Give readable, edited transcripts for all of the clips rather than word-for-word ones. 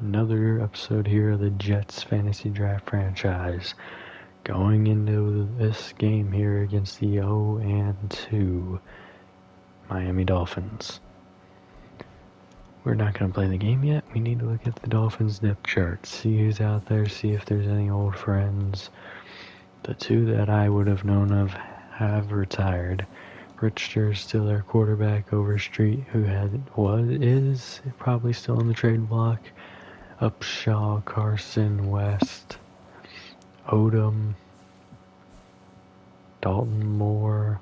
Another episode here of the Jets Fantasy Draft franchise. Going into this game here against the 0-2 Miami Dolphins. We're not going to play the game yet. We need to look at the Dolphins depth chart. See who's out there. See if there's any old friends. The two that I would have known of have retired. Richter is still their quarterback. Overstreet, who is probably still on the trade block. Upshaw, Carson, West, Odom, Dalton Moore,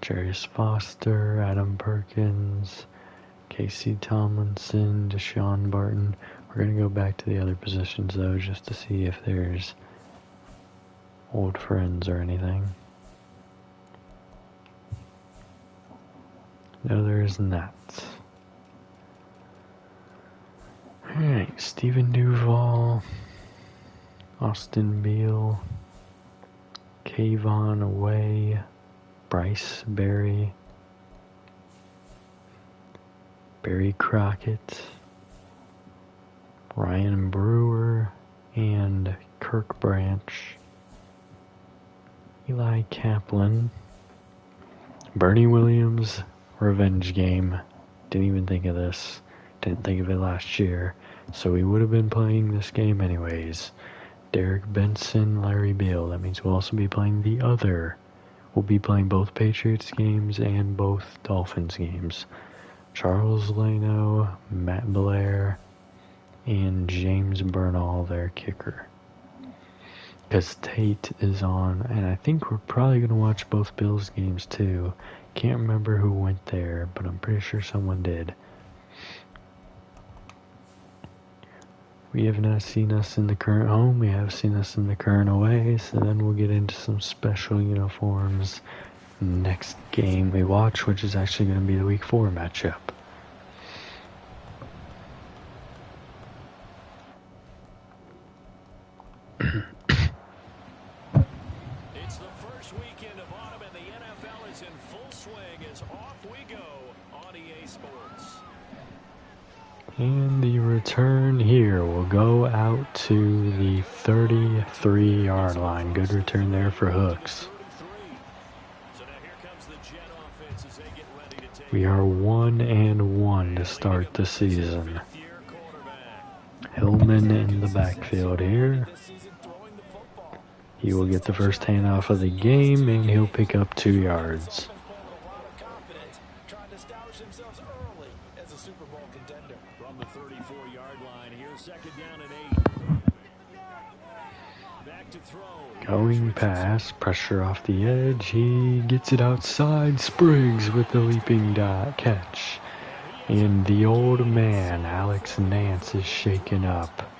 Jarius Foster, Adam Perkins, Casey Tomlinson, Deshaun Barton. We're going to go back to the other positions though, just to see if there's old friends or anything. No, there is not. Alright, Stephen Duval, Austin Beal, Kayvon Away, Bryce Berry, Barry Crockett, Ryan Brewer, and Kirk Branch, Eli Kaplan, Bernie Williams, revenge game. Didn't even think of this. Didn't think of it last year. So we would have been playing this game anyways. Derek Benson, Larry Beal. That means we'll also be playing the other. We'll be playing both Patriots games and both Dolphins games. Charles Leno, Matt Blair, and James Bernal, their kicker. Because Tate is on, and I think we're probably going to watch both Bills games too. Can't remember who went there, but I'm pretty sure someone did. We have not seen us in the current home, we have seen us in the current away, so then we'll get into some special uniforms next game we watch, which is actually going to be the Week 4 matchup. It's the first weekend of autumn and the NFL is in full swing as off we go on EA Sports. And the return here will go out to the 33-yard line. Good return there for Hooks. We are 1-1 to start the season. Hillman in the backfield here. He will get the first handoff of the game, and he'll pick up 2 yards. From the 34-yard line here, second down and 8. Back to throw. Going pass, pressure off the edge. He gets it outside. Spriggs with the leaping catch. And the old man, Alex Nance, is shaken up.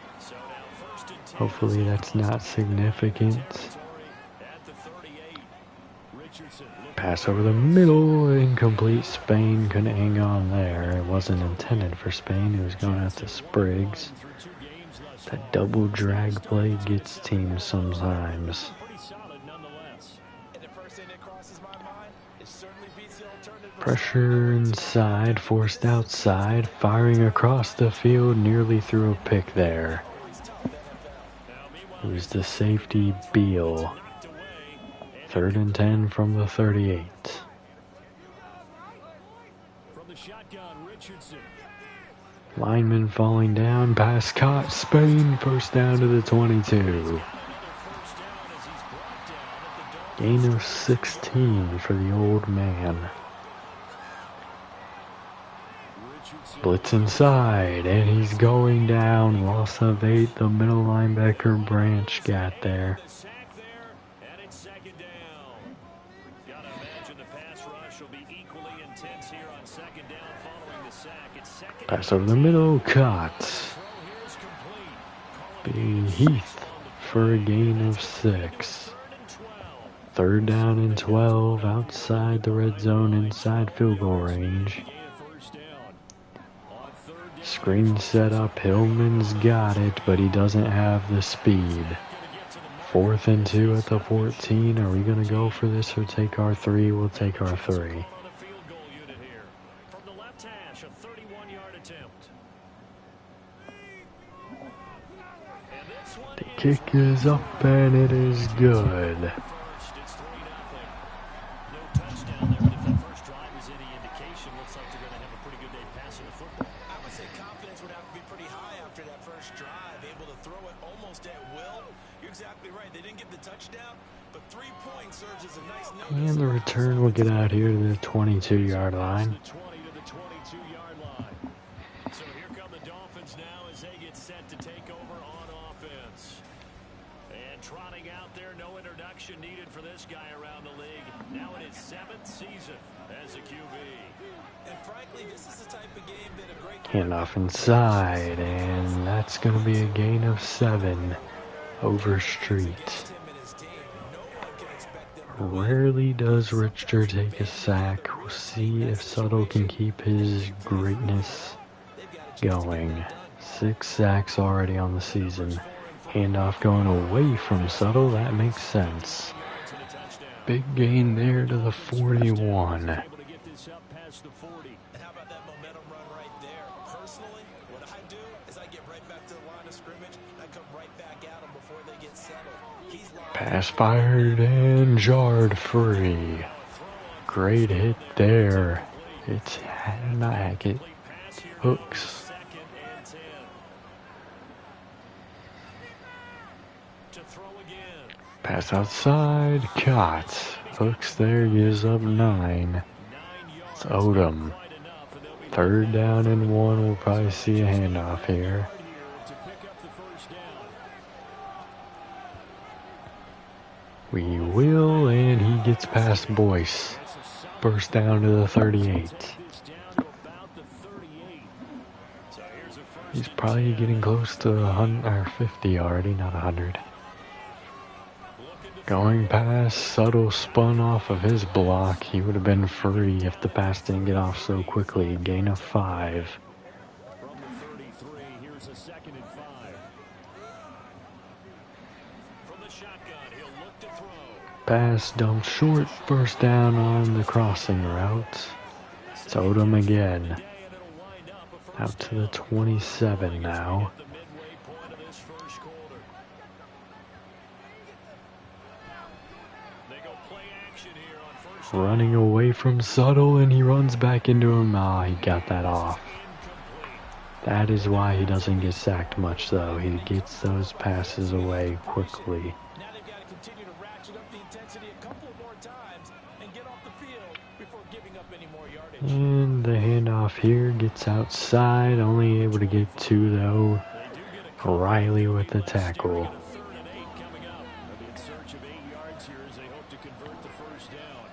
Hopefully that's not significant. Pass over the middle, incomplete. Spain couldn't hang on there. It wasn't intended for Spain. It was going out to Spriggs. That double drag play gets teams sometimes. Pressure inside, forced outside, firing across the field, nearly threw a pick there. It was the safety, Beal. 3rd and 10 from the 38. Lineman falling down, pass caught, Spain, first down to the 22. Gain of 16 for the old man. Blitz inside, and he's going down. Loss of 8. The middle linebacker Branch got there. Pass over the middle, caught. Heath for a gain of 6. 3rd down and 12, outside the red zone, inside field goal range. Screen set up, Hillman's got it, but he doesn't have the speed. 4th and 2 at the 14. Are we going to go for this or take our 3? We'll take our 3. The kick is up and it is good. First, it's 3-0. No touchdown there, but if that first drive is any indication, looks like they're going to have a pretty good day passing the football. I would say confidence would have to be pretty high after that first drive, able to throw it almost at will. You're exactly right. They didn't get the touchdown, but 3 points serves as a nice notice. And the return will get out here to the 22-yard line. The 20 to the 22-yard line. So here come the Dolphins now as they get set to take over on offense. And trotting out there, no introduction needed for this guy around the league. Now in his 7th season as a QB. And frankly, this is the type of game that a great Handoff inside, and that's going to be a gain of 7 over Street. him and his team. No one can expect them to Rarely does Richter take a sack. We'll see if Subtle can keep his greatness going. 6 sacks already on the season. Handoff going away from Subtle. That makes sense. Big gain there to the 41. Able to get this up past the 40. And how about that momentum run right there? Personally, what I do is I get right back to the line of scrimmage and I come right back at them before they get settled. He's locked. Pass fired and jarred free. Great hit there. It's not Hackett. Hooks. Second and 10. To throw again. Pass outside. Caught. Hooks there gives up 9. 9 yards. It's Odom. Quite enough, and they'll be 3rd down and 1. We'll probably see a handoff here. here to pick up the first down. We will, and he gets past Boyce. First down to the 38. It's down to about the 38. So here's a first. He's probably getting close to 100 or 50 already, not 100. Going past, Subtle spun off of his block. He would have been free if the pass didn't get off so quickly. Gain of 5. From the 33, here's a 2nd and 5. From the shotgun, he'll look to throw. Pass dumped short. First down on the crossing route. It's Odom again. And it'll wind up a first Out to the 27 now. at the midway point of this first quarter. They go play action here on first down. Running away from Subtle, and he runs back into him. Ah, he got that off. Incomplete. That is why he doesn't get sacked much, though. He gets those passes away quickly. Now they've got to continue to ratchet up the intensity a couple more times and get off the field before giving up any more yardage. And the handoff here gets outside. Only able to get 2, though. Riley with the tackle. 3rd and 8 coming up. They'll be in search of 8 yards here as they hope to convert the first down.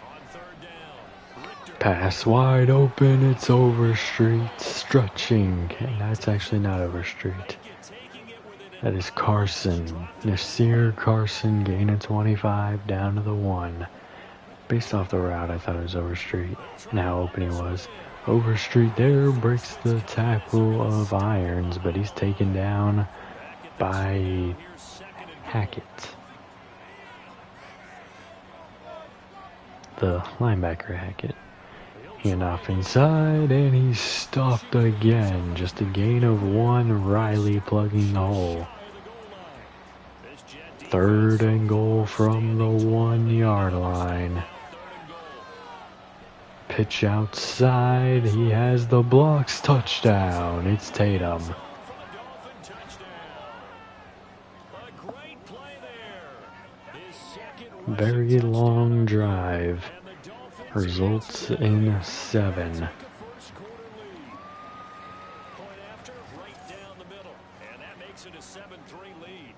On 3rd down, Richter. Pass wide open. It's Overstreet. Stretching. And that's actually not Overstreet. Taking it within That is Carson. Nasir Carson, gain of 25, down to the 1. Based off the route, I thought it was Overstreet. And how open he was. Overstreet there breaks the tackle of Irons, but he's taken down by Hackett. The linebacker Hackett. Handoff inside, and he's stopped again. Just a gain of 1. Riley plugging the hole. 3rd and goal from the 1 yard line. Pitch outside. He has the blocks. Touchdown. It's Tatum. from a Dolphin touchdown. A great play there. His second Very rushing long drive. and the Dolphins Results in 7. take a first quarter lead. Point after, right down the middle. And that makes it a 7-3 lead.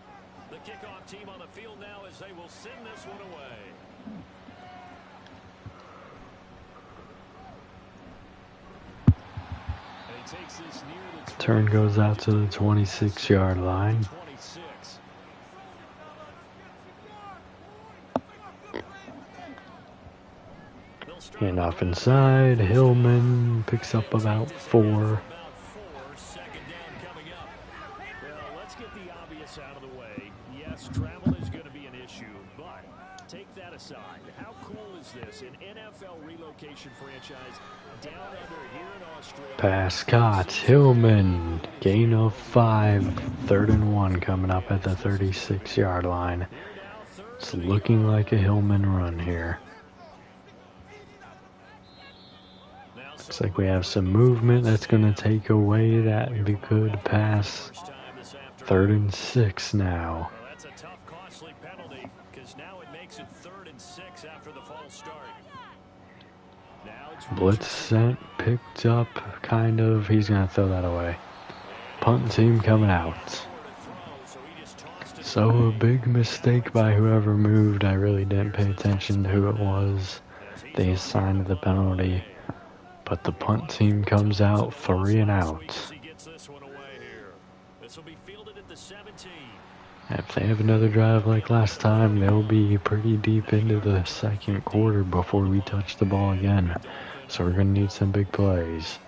The kickoff team on the field now as they will send this one away. And he takes this near the Turn goes out to the 26 yard line. 26. They'll start Handoff inside. Hillman picks up about 4. about 4. Second down coming up. Well, let's get the obvious out of the way. Yes, travel is going to be an issue, but take that aside. How cool is this? An NFL relocation franchise down under here in Pass caught. Hillman. Gain of 5. 3rd and 1 coming up at the 36-yard line. It's looking like a Hillman run here. Looks like we have some movement that's going to take away that good pass. 3rd and 6 now. Well, that's a tough, costly penalty because now it makes it 3rd and 6 after the false start. Now it's Blitz sent, picked up, kind of. He's going to throw that away. Punt team coming out. So a big mistake by whoever moved. I really didn't pay attention to who it was. They assigned the penalty. But the punt team comes out 3 and out. If they have another drive like last time, they'll be pretty deep into the 2nd quarter before we touch the ball again. So we're going to need some big plays.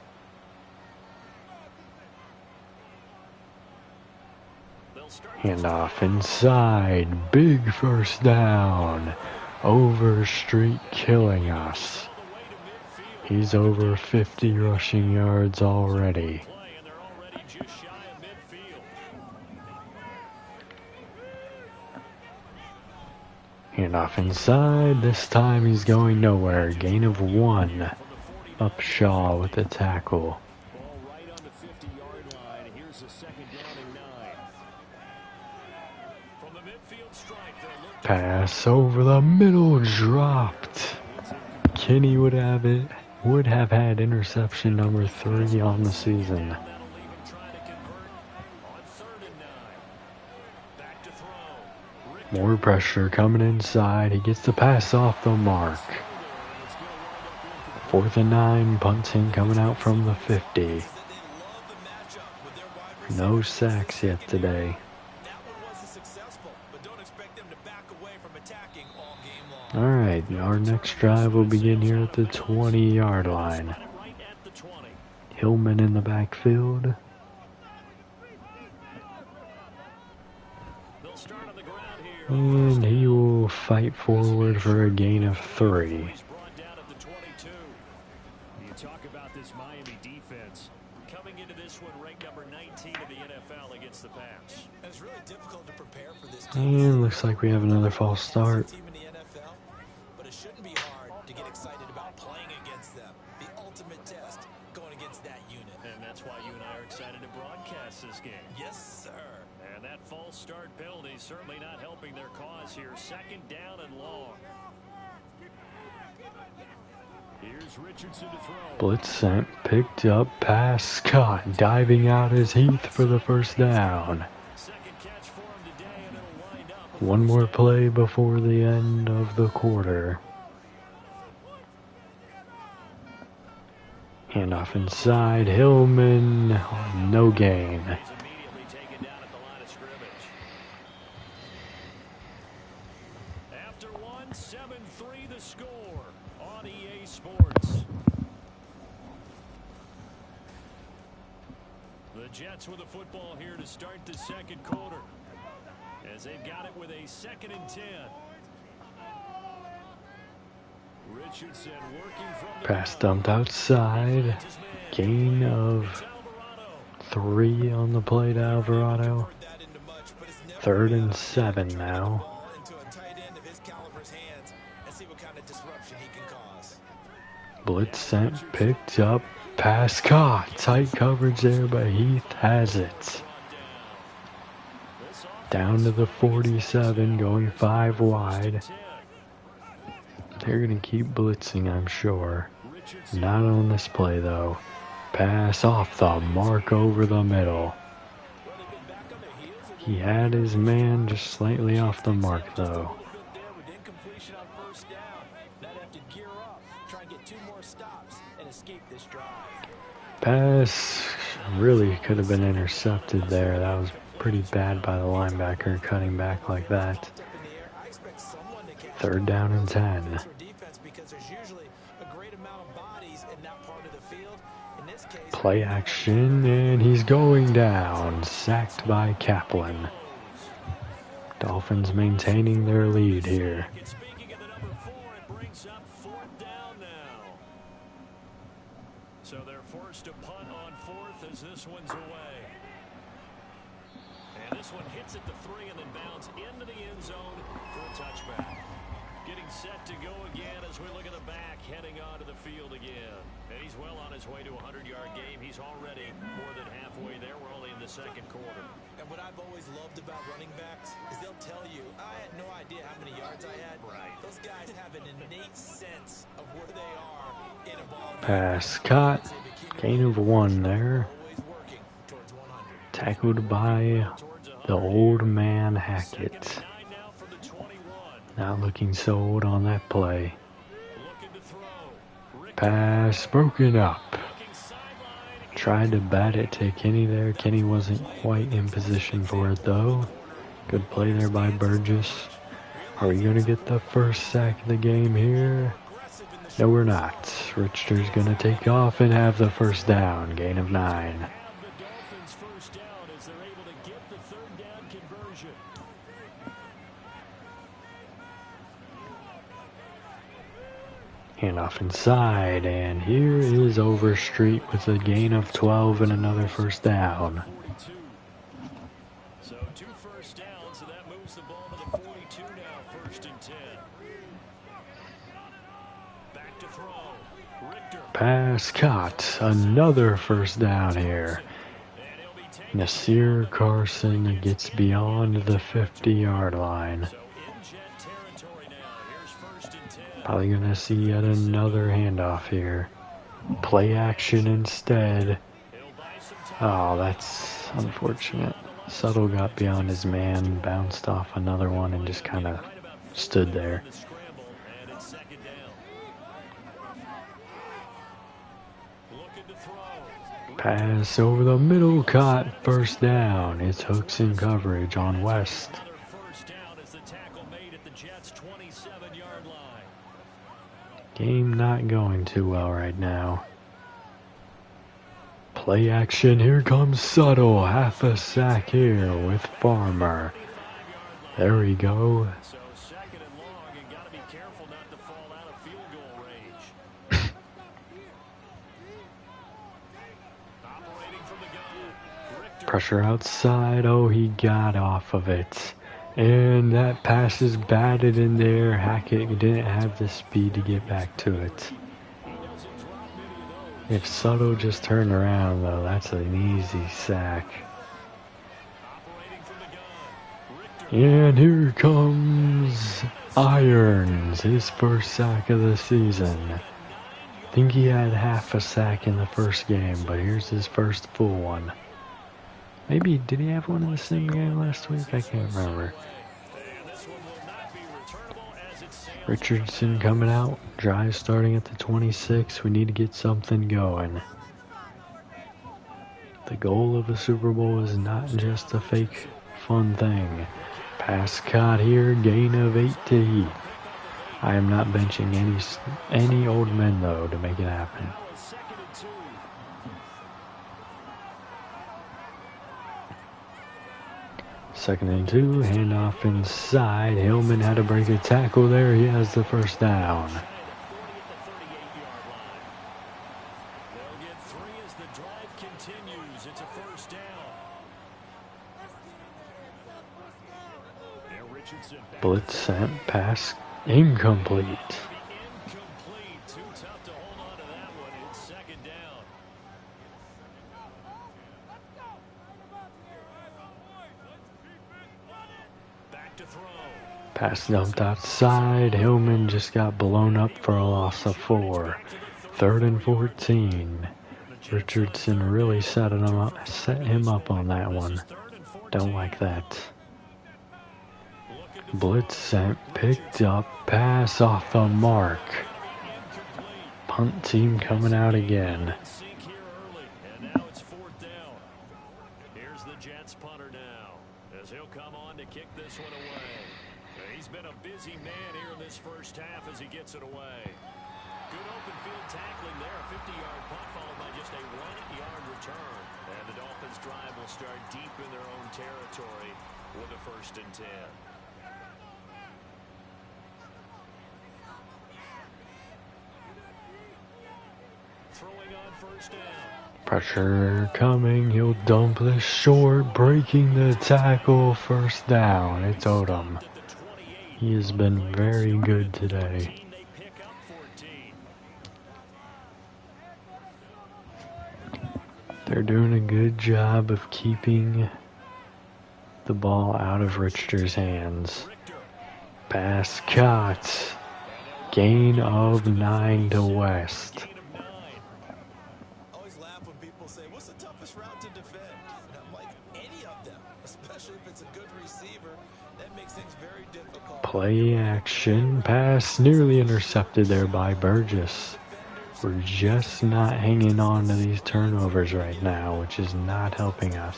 Handoff inside. Big 1st down. Overstreet killing us. He's over 50 rushing yards already. Handoff inside. This time he's going nowhere. Gain of 1. Upshaw with the tackle. Pass over the middle, dropped. Kenny would have it. Would have had interception number 3 on the season. More pressure coming inside. He gets the pass off the mark. 4th and 9, punting coming out from the 50. No sacks yet today. Alright, our next drive will begin here at the 20-yard line. Hillman in the backfield. And he will fight forward for a gain of 3. You talk about this Miami defense coming into this one ranked number 19 in the NFL against the pass. It's really difficult to prepare for this And looks like we have another false start. But it shouldn't be hard to get excited about playing against them. The ultimate test going against that unit. And that's why you and I are excited to broadcast this game. Yes, sir. And that false start penalty certainly not helping their cause here. 2nd down and long. Here's Richardson to throw. Blitz sent, picked up, pass caught, diving out is Heath for the 1st down. Second catch for him today, and it'll wind up. One more play before the end of the quarter. Handoff inside, Hillman, no gain. He's immediately taken down at the line of scrimmage. After one, 7-3 the score on EA Sports. The Jets with the football here to start the 2nd quarter, as they've got it with a 2nd and 10. Richardson working from the Pass dumped outside. Gain of 3 on the play to Alvarado. 3rd and 7 now. Blitz sent, picked up, pass caught. Tight coverage there, but Heath has it. Down to the 47, going 5 wide. They're going to keep blitzing, I'm sure. Not on this play, though. Pass off the mark over the middle. He had his man just slightly off the mark, though. Pass really could have been intercepted there. That was pretty bad by the linebacker cutting back like that. 3rd down and 10. Play action, and he's going down. Sacked by Kaplan. Dolphins maintaining their lead here. Speaking of the number 4, it brings up 4th down now. So they're forced forced to punt on fourth as this one's away. And this one hits at the 3 and then bounds into the end zone for a touchback. Getting set to go again as we look at the back, heading onto the field again. And he's well on his way to a 100-yard game. He's already more than halfway there. We're only in the second quarter. And what I've always loved about running backs is they'll tell you, I had no idea how many yards I had. Right. Those guys have an innate sense of where they are in a ball game. Pass caught. Gain of 1 there. Always working towards 100. Tackled by the old man Hackett. Not looking sold on that play. Pass broken up. Tried to bat it to Kenny there. Kenny wasn't quite in position for it though. Good play there by Burgess. Are we going to get the first sack of the game here? No, we're not. Richter's going to take off and have the first down. Gain of 9. Handoff inside, and here is Overstreet with a gain of 12 and another first down. So 2 first downs, so that moves the ball to the 42 now, 1st and 10. Back to throw. Richter. Pass caught. Another first down here. Nasir Carson gets beyond the 50-yard line. Probably going to see yet another handoff here. Play action instead. Oh, that's unfortunate. Suttle got beyond his man, bounced off another one, and just kind of stood there. Pass over the middle, caught, first down. It's hooks in coverage on West. Game not going too well right now. Play action, here comes Suttle. Half a sack here with Farmer. There we go. So 2nd and long, and got to be careful not to fall out of field goal range. Operating from the gun. Richter. Pressure outside. Oh, he got off of it. And that pass is batted in there. Hackett didn't have the speed to get back to it. If Suttle just turned around, though, that's an easy sack. And here comes Irons, his first sack of the season. I think he had half a sack in the first game, but here's his first full one. Maybe, did he have one in the same game last week? I can't remember. Richardson coming out. Drive starting at the 26. We need to get something going. The goal of a Super Bowl is not just a fake fun thing. Pass caught here. Gain of 8. I am not benching any old men, though, to make it happen. 2nd and 2, handoff inside. Hillman had to break a tackle there. He has the first down. They'll get 3 as the drive continues. It's a first down. Now Richardson back. Blitz sent, pass incomplete. Incomplete. Too tough to hold on to that one. It's 2nd down. Back to throw. Pass dumped outside. Hillman just got blown up for a loss of 4. 3rd and 14. Richardson really set him up on that one. Don't like that. Blitz sent, picked up, pass off the mark. Punt team coming out again. And now it's 4th down. Here's the Jets punter now, as he'll come on to kick this one away. He's been a busy man here in this first half as he gets it away. Good open field tackling there. A 50-yard punt followed by just a 1-yard return. And the Dolphins' drive will start deep in their own territory with a 1st and 10. Throwing on 1st down. Pressure coming, he'll dump this short, breaking the tackle, first down. It's Odom. He has been very good today. They're doing a good job of keeping the ball out of Richter's hands. Pass caught. Gain of 9 to West. I always laugh when people say, what's the toughest route to defend? And I'm like, any of them, especially if it's a good receiver. That makes things very difficult. Play action. Pass nearly intercepted there by Burgess. We're just not hanging on to these turnovers right now, which is not helping us.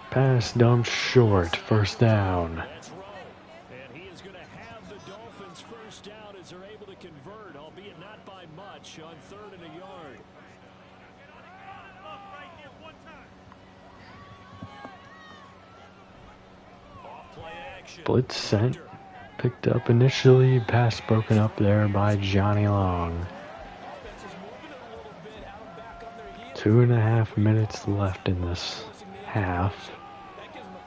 Pass dumped short, first down. That's Rowe. And he is going to have the Dolphins first down as they're able to convert, albeit not by much, on 3rd and a yard. Off-play action. Blitz sent. Picked up initially. Pass broken up there by Johnny Long. 2.5 minutes left in this half.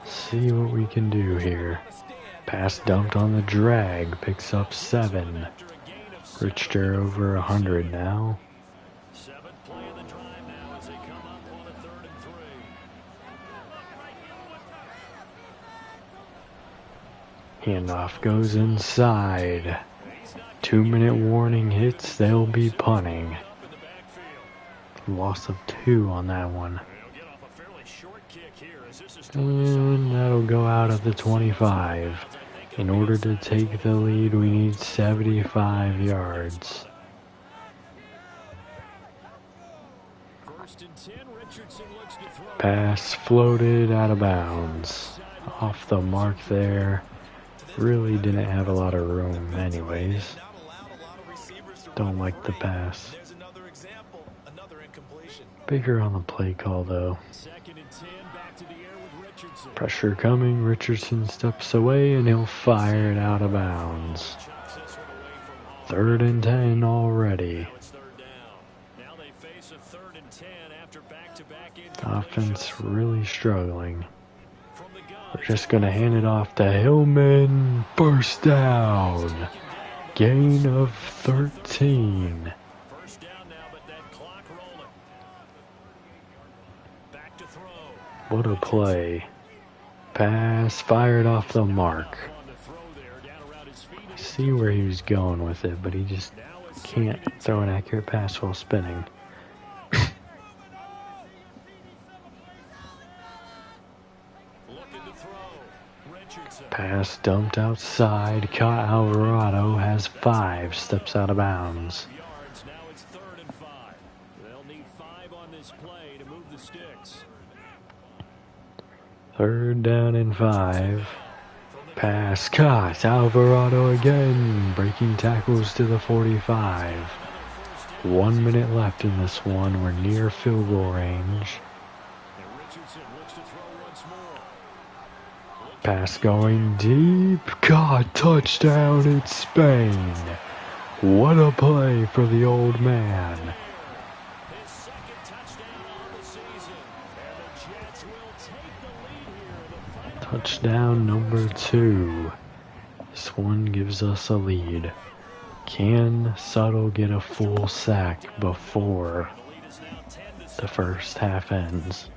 See what we can do here. Pass dumped on the drag. Picks up 7. Richter over 100 now. 7th play of the drive now as they come up on a 3rd and 3. Handoff goes inside. 2-minute warning hits. They'll be punting. Loss of 2 on that one. And that'll go out of the 25. In order to take the lead, we need 75 yards. Pass floated out of bounds. Off the mark there. Really didn't have a lot of room anyways. Don't like the pass. Bigger on the play call though. Pressure coming. Richardson steps away and he'll fire it out of bounds. 3rd and 10 already. Offense really struggling. We're just going to hand it off to Hillman. First down. Gain of 13. What a play. Pass fired off the mark. I see where he was going with it, but he just can't throw an accurate pass while spinning. Pass dumped outside. Caught. Alvarado has 5. Steps out of bounds. Now it's 3rd and 5. They'll need 5 on this play to move the sticks. 3rd down and 5. Pass caught. Alvarado again. Breaking tackles to the 45. 1 minute left in this one. We're near field goal range. Pass going deep. Caught. Touchdown. It's Spain. What a play for the old man. Touchdown number 2. This one gives us a lead. Can Suttle get a full sack before the first half ends?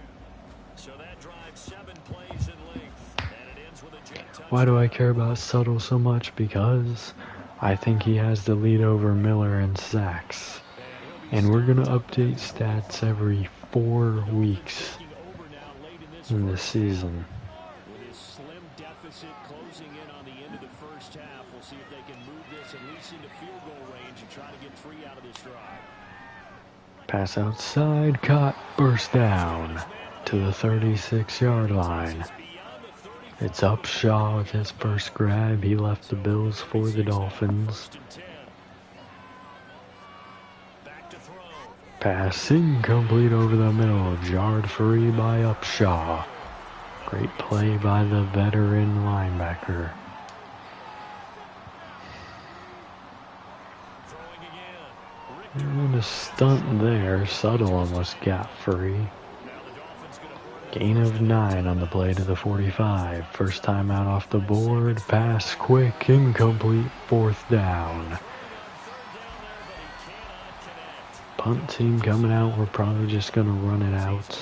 Why do I care about Suttle so much? Because I think he has the lead over Miller in sacks. And we're going to update stats every 4 weeks in this season. With his slim deficit closing in on the end of the first half, we'll see if they can move this at least into field goal range and try to get 3 out of this drive. Pass outside, caught, burst down to the 36-yard line. It's Upshaw with his first grab. He left the Bills for the Dolphins. Pass incomplete over the middle. Jarred free by Upshaw. Great play by the veteran linebacker. And a stunt there. Subtle almost got free. Gain of 9 on the play to the 45. First time out off the board. Pass quick, incomplete, 4th down. Punt team coming out. We're probably just going to run it out,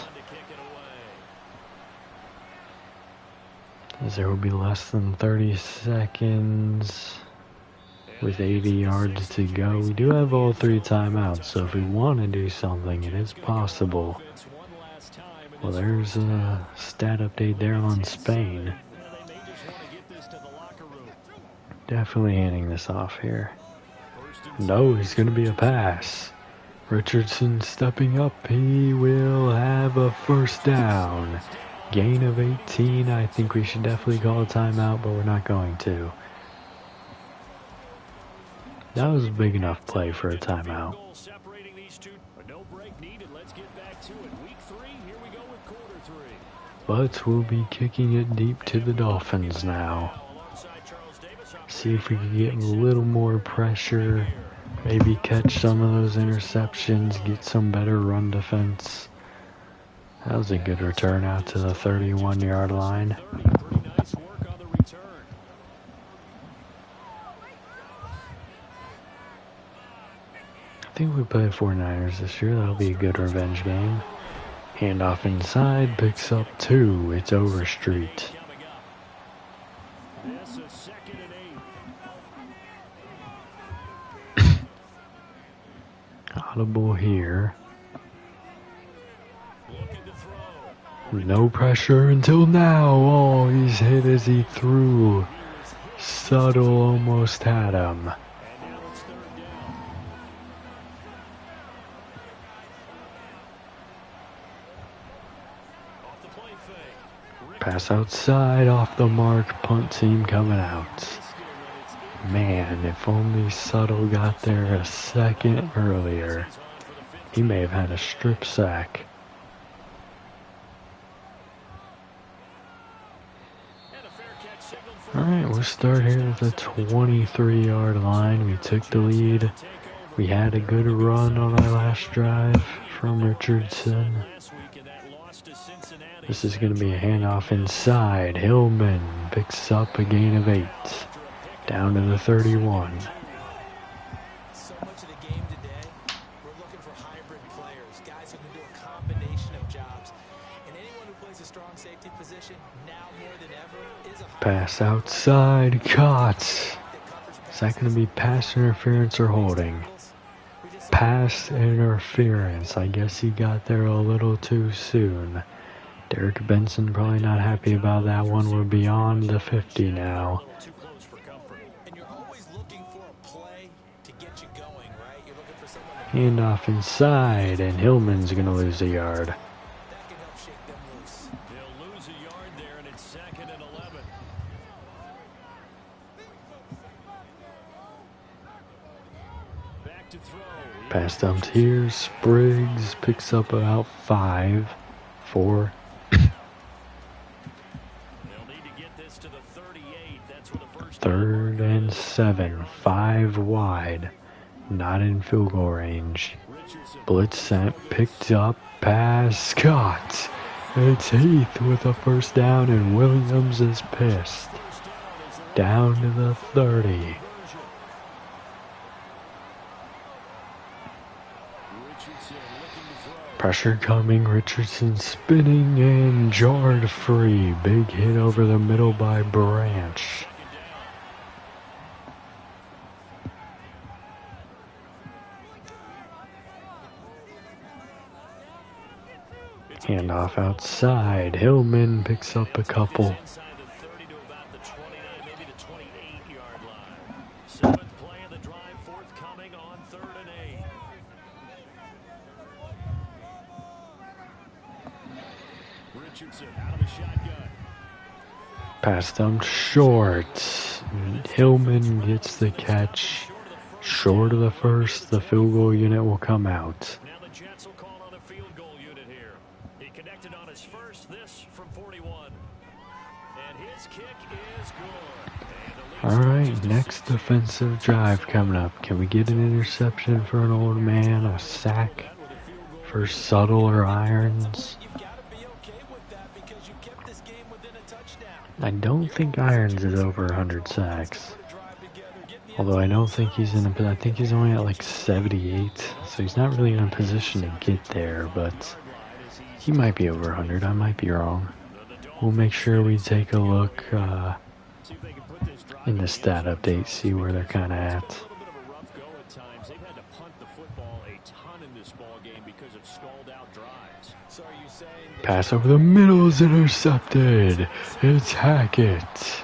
as there will be less than 30 seconds with 80 yards to go. We do have all 3 timeouts, so if we want to do something, it is possible. Well, there's a stat update there on Spain. Definitely handing this off here. No, he's going to be a pass. Richardson stepping up. He will have a first down. Gain of 18. I think we should definitely call a timeout, but we're not going to. That was a big enough play for a timeout. But we'll be kicking it deep to the Dolphins now. See if we can get a little more pressure. Maybe catch some of those interceptions. Get some better run defense. That was a good return out to the 31-yard line. I think we play 49ers this year. That'll be a good revenge game. Handoff inside, picks up 2. It's Overstreet. Audible here. No pressure until now. Oh, he's hit as he threw. Subtle almost had him. Pass outside, off the mark, punt team coming out. Man, if only Subtle got there a second earlier, he may have had a strip sack. Alright, we'll start here at the 23-yard line. We took the lead. We had a good run on our last drive from Richardson. This is going to be a handoff inside. Hillman picks up a gain of 8. Down to the 31. So much of the game today, we're looking for hybrid players, guys who can do a combination of jobs. And anyone who plays a strong safety position, now more than ever, is a pass outside, caught. Is that going to be pass interference or holding? Pass interference. I guess he got there a little too soon. Derek Benson probably not happy about that one. We're beyond the 50 now. Handoff inside, and Hillman's going to lose a yard. They'll lose a yard there, and it's 2nd and 11. Back to throw. Pass dumped here. Spriggs picks up about 5, 4. They'll need to get this to the 38. That's where the first 3rd and 7, 5 wide. Not in field goal range. Blitz sent, picked up, pass, caught. It's Heath with a first down, and Williams is pissed. Down to the 30. Pressure coming, Richardson spinning and jarred free. Big hit over the middle by Branch. Handoff outside. Hillman picks up a couple. inside the 30 to about the 29, maybe the 28-yard line. 7th play of the drive, forthcoming on 3rd and 8. Richardson out of the shotgun. Pass dumped short. Hillman gets the catch. Short of the first, the field goal unit will come out. Now the Jets will call on a field goal unit here. He connected on his first, this from 41. And his kick is good. And the Alright, next defensive drive coming up. Can we get an interception for an old man? A sack for Subtle or Irons? I don't think Irons is over 100 sacks. Although I don't think he's in a... I think he's only at like 78. So he's not really in a position to get there, but he might be over 100. I might be wrong. We'll make sure we take a look in the stat update, see where they're kind of at. Pass over the middle is intercepted. It's Hackett.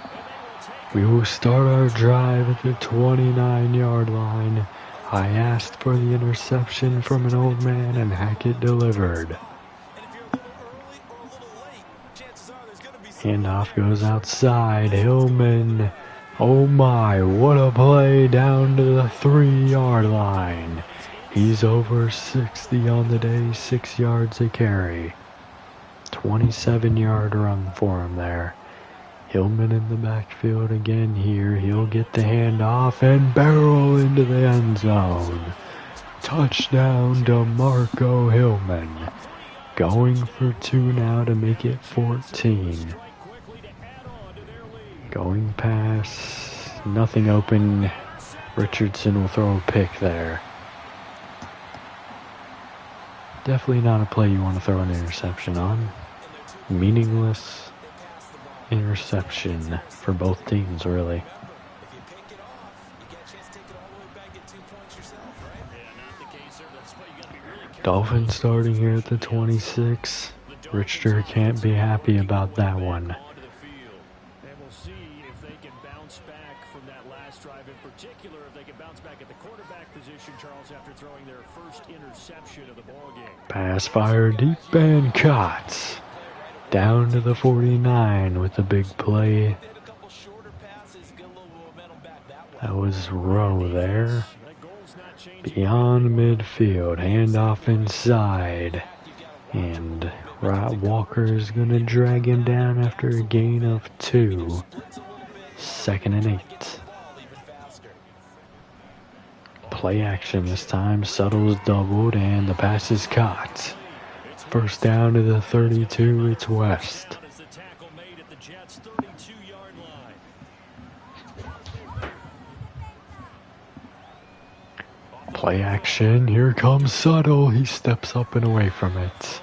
We will start our drive at the 29-yard line. I asked for the interception from an old man, and Hackett delivered. Handoff goes outside. Hillman. Oh my, what a play down to the 3-yard line. He's over 60 on the day, 6 yards a carry. 27-yard run for him there. Hillman in the backfield again here. He'll get the handoff and barrel into the end zone. Touchdown to Marco Hillman. Going for 2 now to make it 14. Going pass. Nothing open. Richardson will throw a pick there. Definitely not a play you want to throw an interception on. Meaningless interception for both teams, really. Dolphins starting here at the 26. Richter can't be happy about that one. Pass fire deep and caught. Down to the 49 with a big play. That was Rowe there. Beyond midfield. Handoff inside. And Walker is going to drag him down after a gain of 2. 2nd and 8. Play action this time. Suttle's doubled and the pass is caught. First down to the 32. It's West. Play action. Here comes Suttle. He steps up and away from it.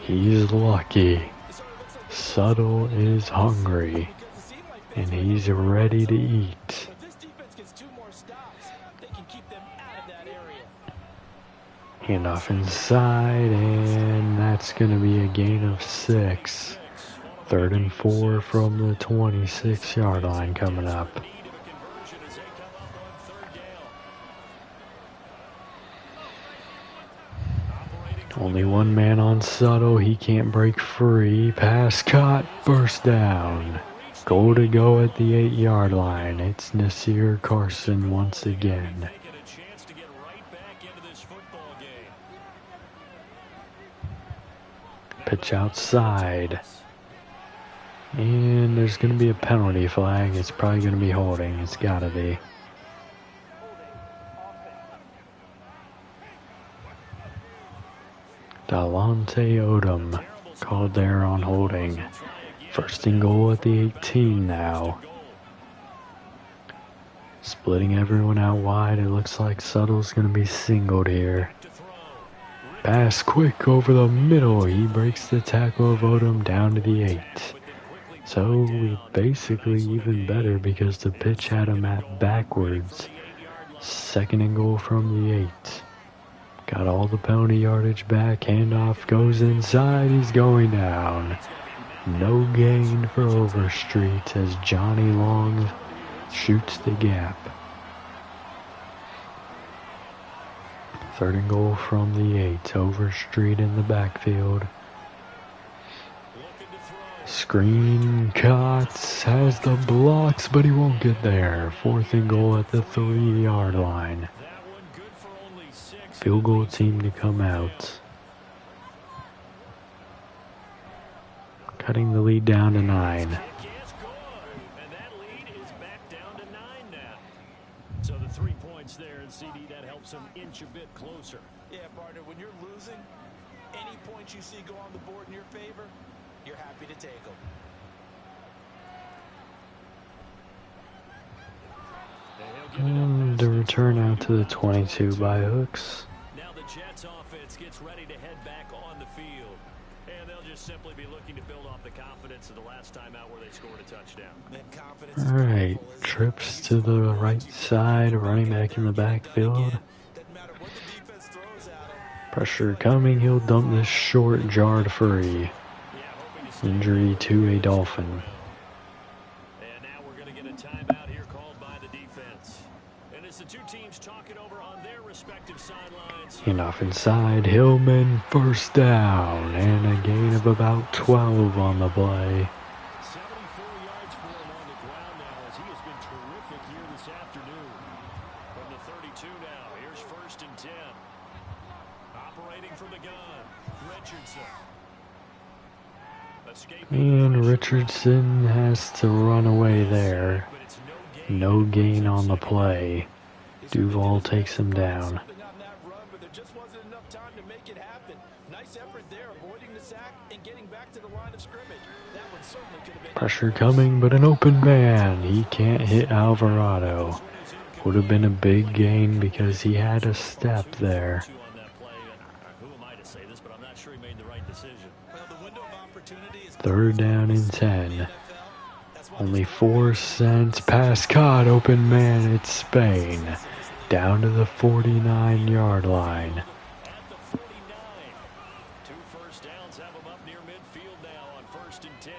He's lucky. Suttle is hungry. And he's ready to eat. Handoff inside, and that's going to be a gain of 6. 3rd and 4 from the 26-yard line coming up. Only one man on Suttle. He can't break free. Pass caught. First down. Goal to go at the 8-yard line. It's Nasir Carson once again. Pitch outside. And there's going to be a penalty flag. It's probably going to be holding. It's got to be. Dalante Odom called there on holding. 1st and goal at the 18 now. Splitting everyone out wide. It looks like Suttle's going to be singled here. Pass quick over the middle. He breaks the tackle of Odom down to the 8. So basically even better because the pitch had him at backwards. 2nd and goal from the 8. Got all the penalty yardage back. Handoff goes inside. He's going down. No gain for Overstreet as Johnny Long shoots the gap. 3rd and goal from the 8. Overstreet in the backfield. Screen cuts, has the blocks, but he won't get there. 4th and goal at the 3-yard line. Field goal team to come out. Cutting the lead down to 9. the 3 points there, and CD, that helps him inch a bit closer. Yeah, partner, when you're losing, any points you see go on the board in your favor, you're happy to take them. And the return out to the 22 by Hooks. Now the Jets offense gets ready to head back on the field. And they'll just simply be looking to build off the confidence of the last time out where they scored a touchdown. Alright, trips to the right side, running back in the backfield. Pressure coming, he'll dump this short, jarred free. Injury to a Dolphin. And now we're going to get a timeout here called by the defense. And it's the two teams talking over on their respective sidelines. Handoff inside, Hillman, first down, and a gain of about 12 on the play. 74 yards for him on the ground now, as he has been terrific here this afternoon. From the 32 now, here's 1st and 10. Operating from the gun, Richardson. And Richardson has to run away there. No gain on the play. Duval takes him down. Pressure coming, but an open man. He can't hit Alvarado. Would have been a big gain because he had a step there. Third down and 10. Only 4 cents. Pass caught. Open man. It's Spain. Down to the 49-yard line. Two first downs have him up near midfield now on 1st and 10.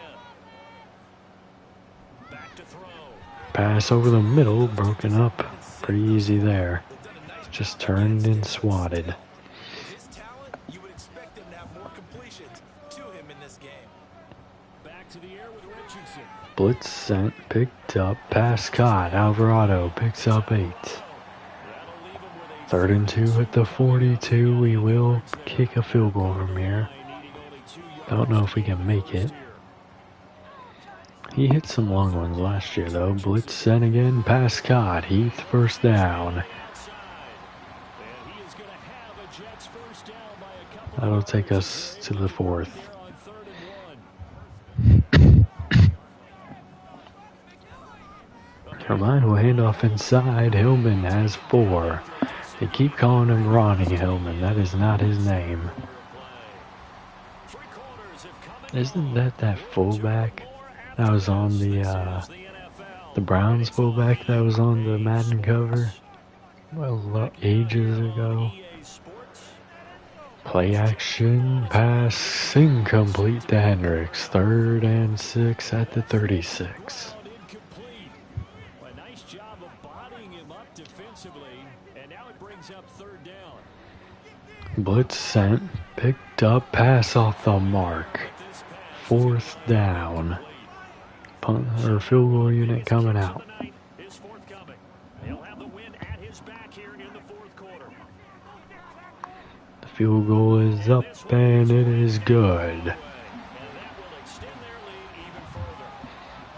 Back to throw. Pass over the middle. Broken up. Pretty easy there. Just turned and swatted. Blitz sent, picked up, pass caught. Alvarado picks up 8. 3rd and 2 at the 42. We will kick a field goal from here. Don't know if we can make it. He hit some long ones last year though. Blitz sent again, pass caught. Heath, first down. That'll take us to the 4th. Carmine will hand off inside. Hillman has 4. They keep calling him Ronnie Hillman. That is not his name. Isn't that fullback that was on the Browns fullback that was on the Madden cover? Well, ages ago. Play action, pass, incomplete to Hendricks. 3rd and 6 at the 36. Blitz sent, picked up, pass off the mark. 4th down. Punt or field goal unit coming out. The field goal is up and it is good.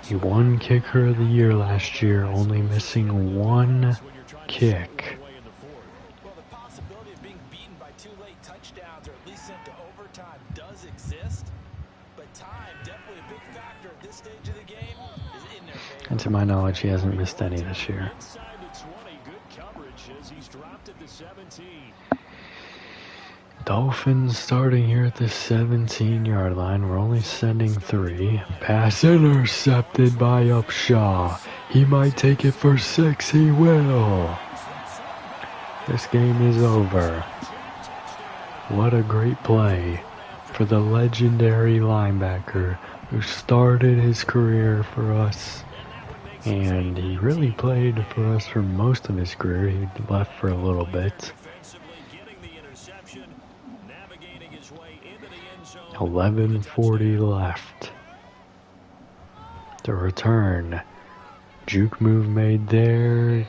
He won kicker of the year last year, only missing 1 kick. And to my knowledge, he hasn't missed any this year. Dolphins starting here at the 17-yard line. We're only sending 3. Pass intercepted by Upshaw. He might take it for 6. He will. This game is over. What a great play for the legendary linebacker who started his career for us. And he really played for us for most of his career. He left for a little bit. 11:40 left. The return. Juke move made there.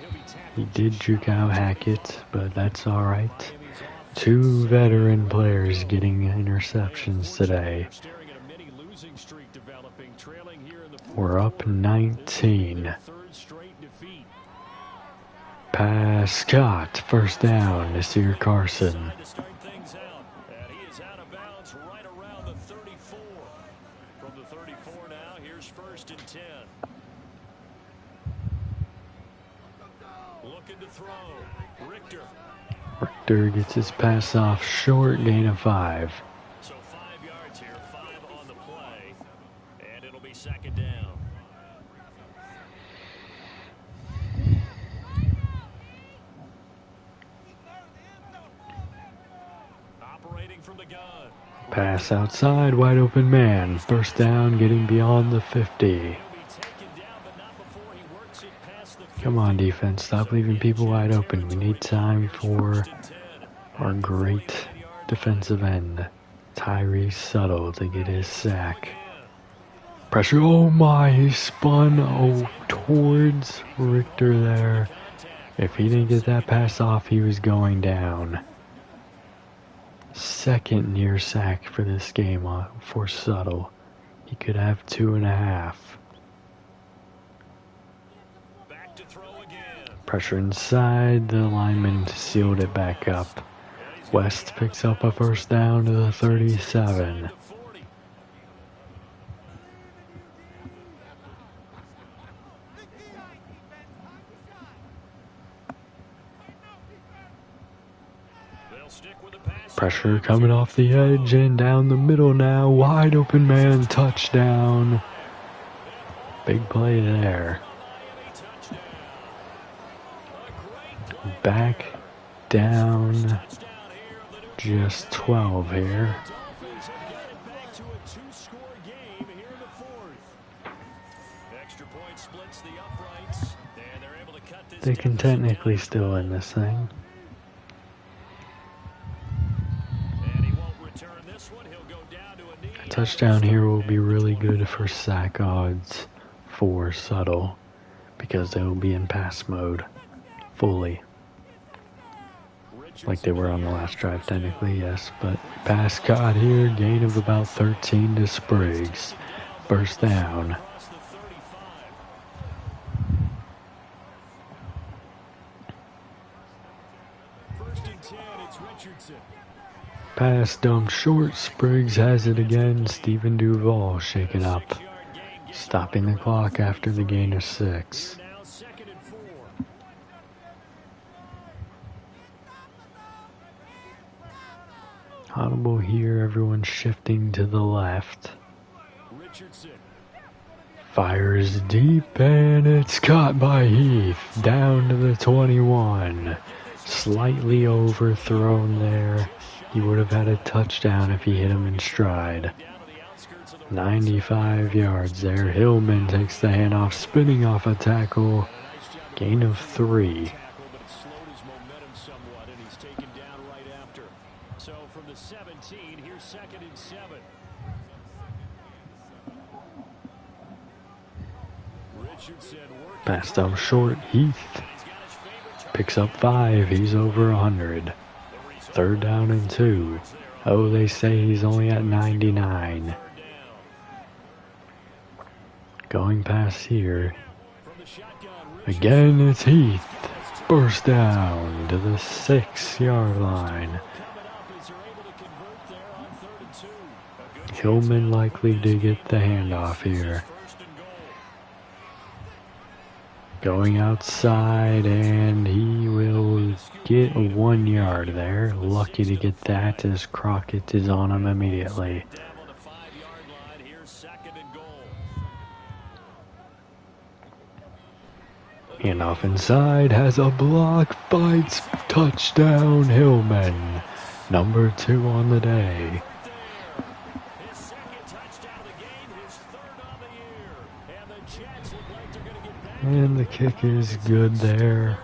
He did juke out Hackett, but that's alright. 2 veteran players getting interceptions today. We're up 19. pass. Scott, first down. Nasir Carson. To start things out. And he is out of bounds right around the 34. From the 34 now, here's 1st and 10. Looking to throw. Richter. Richter gets his pass off short, gain of 5. So 5 yards here, 5 on the play. And it'll be 2nd down. Operating from the gun. Pass outside, wide open man. First down, getting beyond the 50. He'll be taken down, but not before he works it past the 50. Come on, defense. Stop leaving people wide open. We need time for our great defensive end, Tyree Subtle, to get his sack. Pressure. Oh my, he spun towards Richter there. If he didn't get that pass off, he was going down. Second near sack for this game for Subtle. He could have 2.5. Back to throw again. Pressure inside, the lineman sealed it back up. West picks up a first down to the 37. To 40. They'll stick with the pass. Pressure coming off the edge and down the middle now. Wide open man, touchdown. Big play there. Touchdown. A great Back down, touchdown here of the new just 12 here. Dolphins have got it back to a 2-score game here in the 4th. Extra point splits the uprights, and they're able to cut this They can deficit down. technically still win this thing. And he won't return this one. He'll go down to a knee. A touchdown here will be really good for sack odds for Subtle, because they will be in pass mode fully. Like they were on the last drive, technically, yes. But pass caught here, gain of about 13 to Spriggs. First down. Across the 35. First and 10, it's Richardson. Pass dumped short, Spriggs has it again. Stephen Duval shaken up. 6-yard gain. Stopping the clock after the gain of 6. Now 2nd and 4. Audible here, everyone shifting to the left. Richardson. Fires deep and it's caught by Heath. Down to the 21. Slightly overthrown there. He would have had a touchdown if he hit him in stride. Down to the outskirts of the 95 yards there. Hillman takes the handoff, spinning off a tackle. Gain of 3. tackle, but it slowed his momentum somewhat, and he's taken down right after. So from the 17, here's 2nd and 7. Richardson working. Pass down short. Heath He's got his favorite target. picks up 5. He's over 100. The result, 3rd down and 2. Oh, they say he's only at 99. 3rd down. Going past here. From the shotgun, Again, it's Heath. Burst down to the 6-yard line. coming up as they're able to convert there on 3rd and 2. A good Hillman likely to get the handoff here. 1st and goal. Going outside, and he will get 1 yard there. Lucky to get that as Crockett is on him immediately. Down on the 5-yard line. Here's 2nd and goal. Handoff inside, has a block, fights, touchdown, Hillman. Number 2 on the day. His 2nd touchdown of the game, his 3rd on the year. And the Jets look like they're going to get back. And the kick is good there.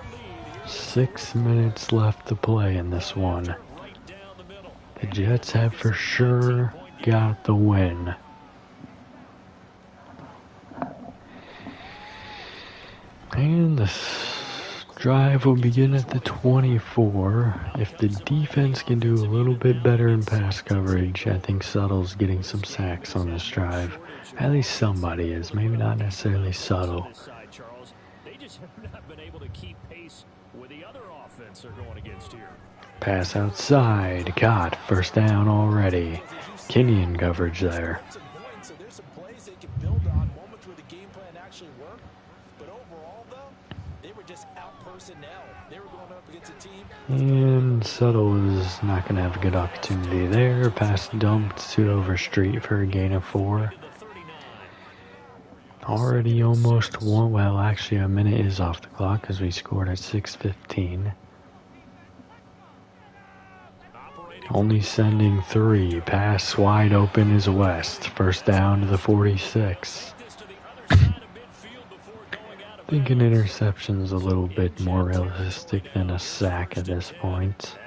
6 minutes left to play in this one. Right down the middle. The Jets have for sure got the win. And the drive will begin at the 24. If the defense can do a little bit better in pass coverage, I think Suttle's getting some sacks on this drive. At least somebody is. Maybe not necessarily Subtle. Side, Charles. They just have not been able to keep keep pace with the other offense they're going against here. Pass outside. Caught. First down already. Kenyon coverage there. So there's some plays they can build on, moments where the game plan actually worked. But overall, though, they were just out personnel. They were going up against a team. And Suttle is not going to have a good opportunity there. Pass dumped to Overstreet for a gain of 4. Already almost one. Well, actually, a minute is off the clock because we scored at 6:15. Only sending 3. Pass wide open is West. First down to the 46. I think an interception is a little bit more realistic than a sack at this point.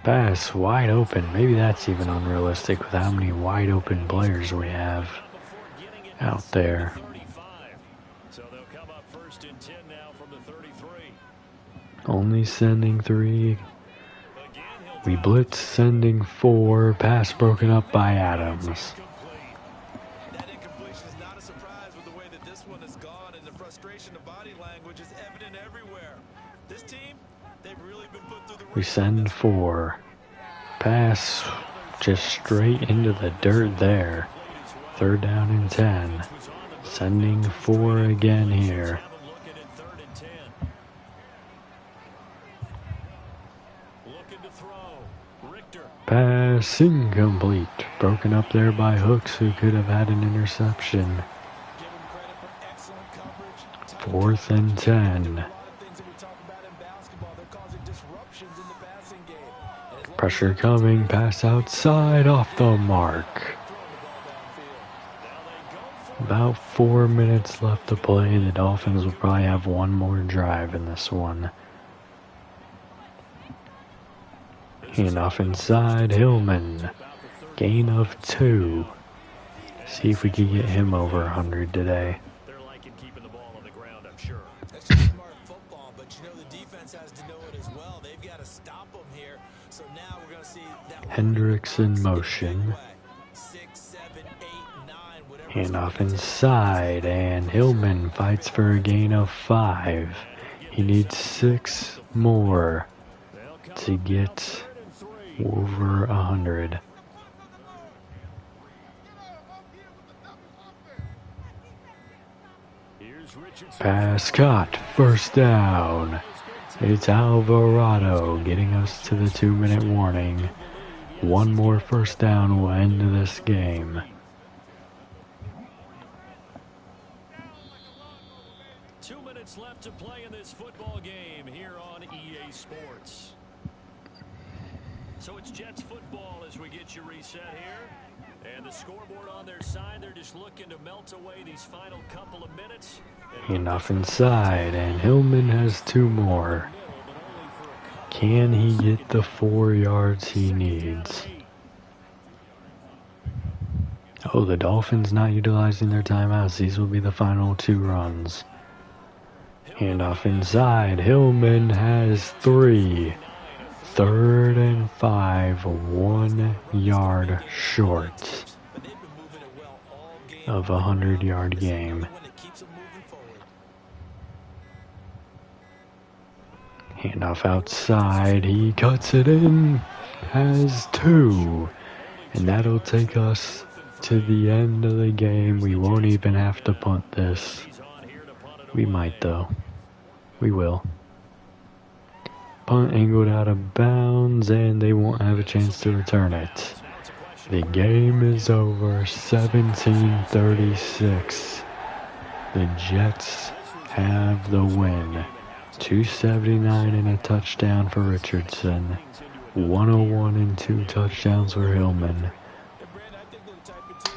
Pass wide open. Maybe that's even unrealistic with how many wide open players we have out there. So they'll come up first and 10 now from the 33. Only sending 3. We blitz sending 4. Pass broken up by Adams. That incompletion is not a surprise with the way that this one has gone, and the frustration of body language is evident everywhere. This team, they've really been put through the We send 4. Pass just straight into the dirt there. Third down and 10. Sending 4 again here. Pass incomplete. Broken up there by Hooks, who could have had an interception. 4th and 10. Pressure coming. Pass outside off the mark. About 4 minutes left to play. The Dolphins will probably have one more drive in this one. Handoff inside, Hillman. Gain of 2. See if we can get him over 100 today. They're liking keeping the ball on the ground, I'm sure. That's just smart football, but you know the defense has to know it as well. They've got to stop them here. So now we're going to see that Hendricks in motion. 6, 7, 8, 9, whatever. Handoff inside, and Hillman fights for a gain of 5. He needs 6 more to get over 100. Pass caught. First down. It's Alvarado getting us to the 2-minute warning. One more first down will end this game. Left to play in this football game here on EA Sports. So it's Jets football as we get you reset here. And the scoreboard on their side, they're just looking to melt away these final couple of minutes. Enough inside, and Hillman has 2 more. Can he get the 4 yards he needs? Oh, the Dolphins not utilizing their timeouts. These will be the final 2 runs. Handoff inside. Hillman has 3. 3rd and 5. 1 yard short of a 100-yard game. Handoff outside. He cuts it in. Has 2. And that'll take us to the end of the game. We won't even have to punt this. We might though. We will. Punt angled out of bounds, and they won't have a chance to return it. The game is over. 17-36. The Jets have the win. 279 and a touchdown for Richardson. 101 and 2 touchdowns for Hillman.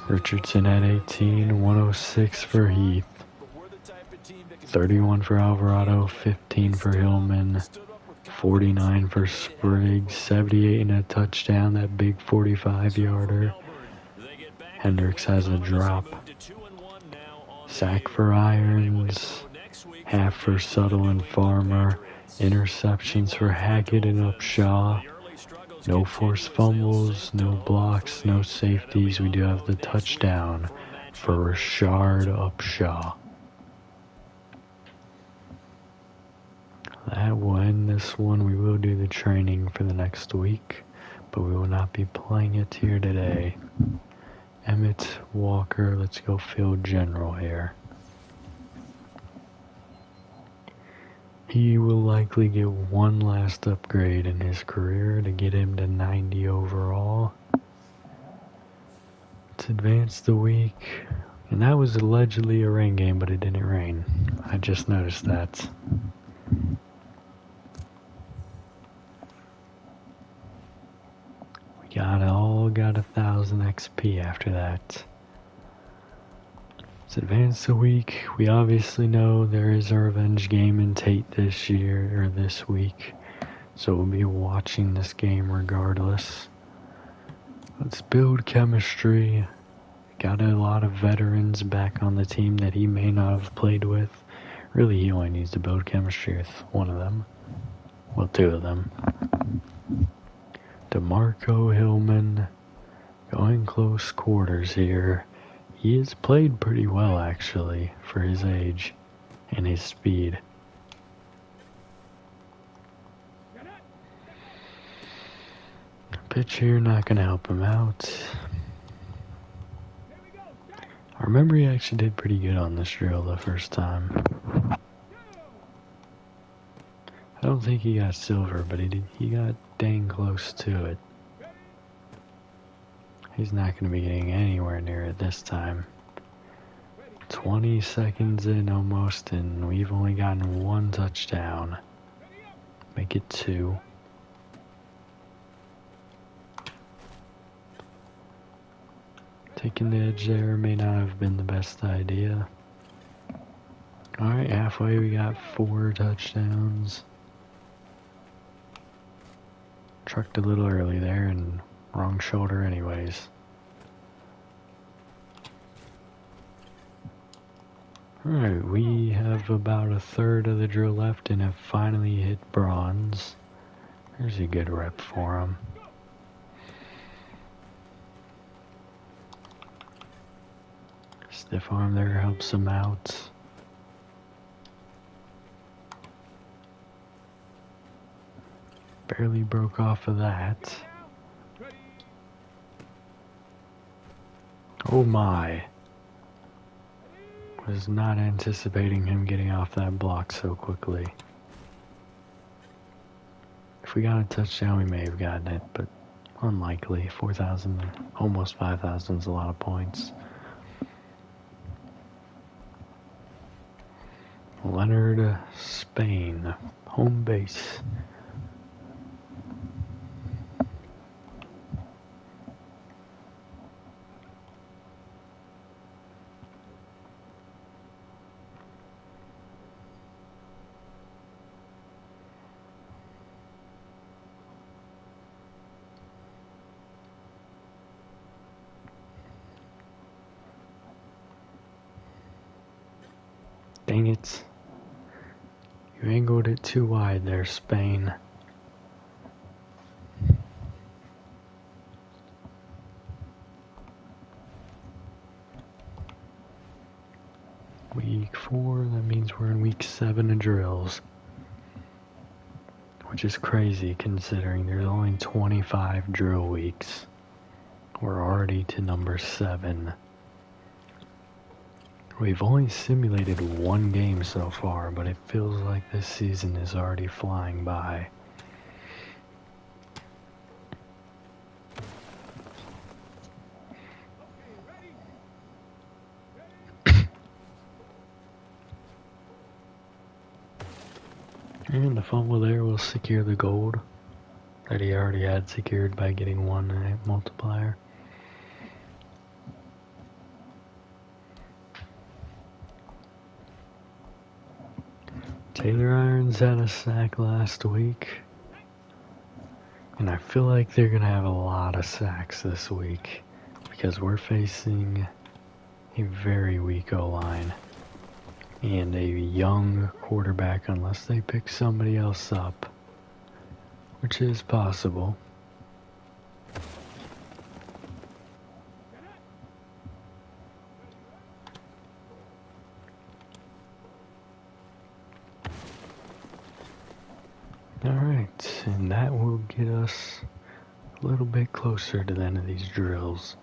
Richardson at 18, 106 for Heath. 31 for Alvarado, 15 for Hillman, 49 for Spriggs, 78 and a touchdown, that big 45-yarder. Hendricks has a drop. Sack for Irons, half for Suttle and Farmer, interceptions for Hackett and Upshaw. No forced fumbles, no blocks, no safeties. We do have the touchdown for Rashard Upshaw. That will end this one. We will do the training for the next week, but we will not be playing it here today. Emmett Walker, let's go field general here. He will likely get one last upgrade in his career to get him to 90 overall. Let's advance the week. And that was allegedly a rain game, but it didn't rain. I just noticed that. We all got 1,000 XP after that. Let's advance the week. We obviously know there is a revenge game in Tate this year, or this week. So we'll be watching this game regardless. Let's build chemistry. Got a lot of veterans back on the team that he may not have played with. Really, he only needs to build chemistry with one of them. Well, two of them. DeMarco Hillman going close quarters here. He has played pretty well, actually, for his age and his speed. Pitch here, not going to help him out. I remember he actually did pretty good on this drill the first time. I don't think he got silver, but he got dang close to it. He's not going to be getting anywhere near it this time. 20 seconds in almost, and we've only gotten one touchdown. Make it 2. Taking the edge there may not have been the best idea. Alright, halfway we got 4 touchdowns. Trucked a little early there and wrong shoulder anyways. Alright, we have about a third of the drill left and have finally hit bronze. There's a good rep for him. Stiff arm there helps him out. Barely broke off of that. Oh my. Was not anticipating him getting off that block so quickly. If we got a touchdown, we may have gotten it, but unlikely. 4,000, almost 5,000 is a lot of points. Leonard Spain, home base. Dang it. You angled it too wide there, Spain. Week 4, that means we're in week 7 of drills. Which is crazy considering there's only 25 drill weeks. We're already to number 7. We've only simulated 1 game so far, but it feels like this season is already flying by. And the fumble there will secure the gold that he already had secured by getting 1 multiplier. Taylor Irons had a sack last week, and I feel like they're going to have a lot of sacks this week because we're facing a very weak O-line and a young quarterback unless they pick somebody else up, which is possible. and that will get us a little bit closer to the end of these drills.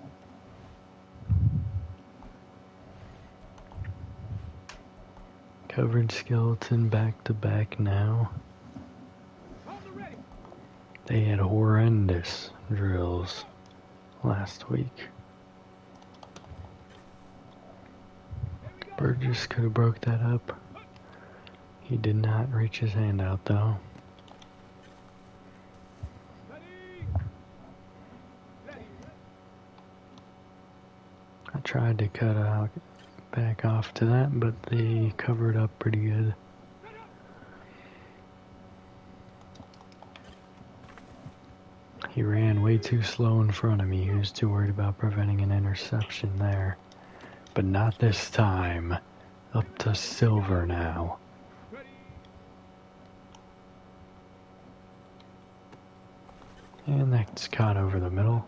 Covered skeleton back to back now. They had horrendous drills last week. Burgess could have broke that up. He did not reach his hand out though. I tried to cut out back off to that, but they covered up pretty good. He ran way too slow in front of me. He was too worried about preventing an interception there. But not this time. Up to Silver now. And that's caught over the middle.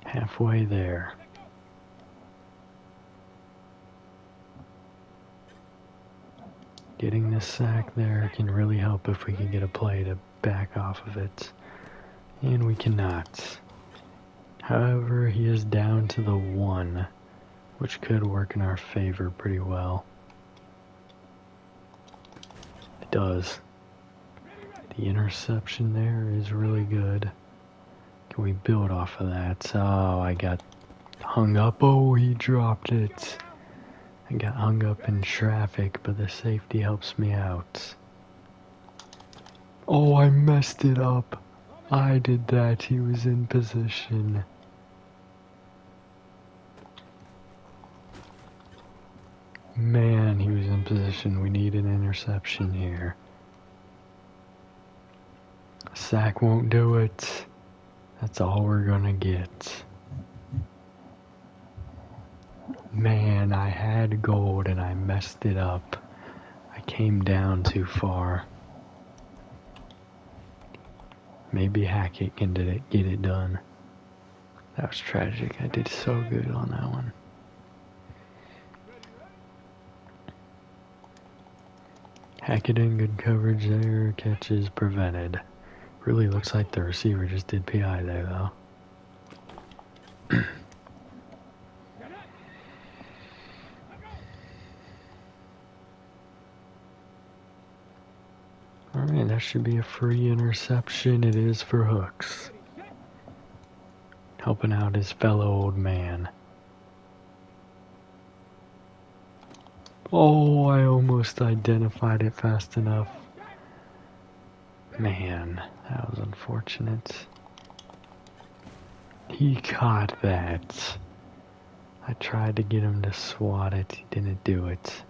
Halfway there. Getting this sack there can really help if we can get a play to back off of it. And we cannot. However, he is down to the 1, which could work in our favor pretty well. It does. The interception there is really good. Can we build off of that? Oh, I got hung up. Oh, he dropped it. I got hung up in traffic, but the safety helps me out. Oh, I messed it up. I did that. He was in position. Man, he was in position. We need an interception here. Sack won't do it. That's all we're gonna get. Man, I had gold and I messed it up. I came down too far. Maybe Hackett can get it done. That was tragic. I did so good on that one. Hackett in good coverage there. Catch is prevented. Really looks like the receiver just did PI there though. Alright, that should be a free interception. It is for Hooks. Helping out his fellow old man. Oh, I almost identified it fast enough. Man, that was unfortunate. He caught that. I tried to get him to swat it. He didn't do it.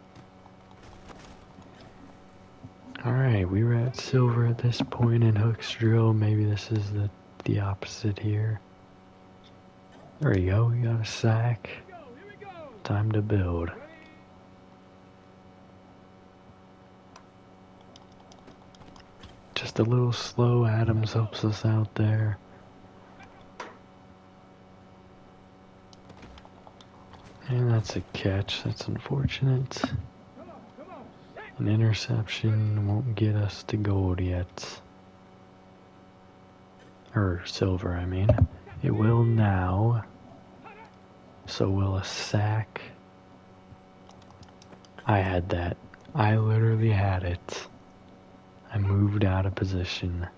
Alright, we were at Silver at this point in Hook's drill. Maybe this is the opposite here. There we go, we got a sack. Time to build. Just a little slow. Adams helps us out there. And that's a catch. That's unfortunate. An interception won't get us to gold yet. Or silver, I mean. It will now. So will a sack. I had that. I literally had it. I moved out of position.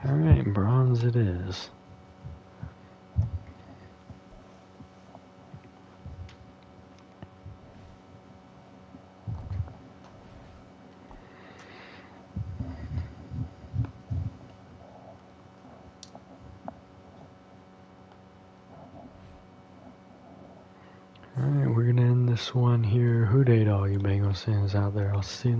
Alright, bronze it is. Alright, we're gonna end this one here. Who date all you Bengals fans out there? I'll see you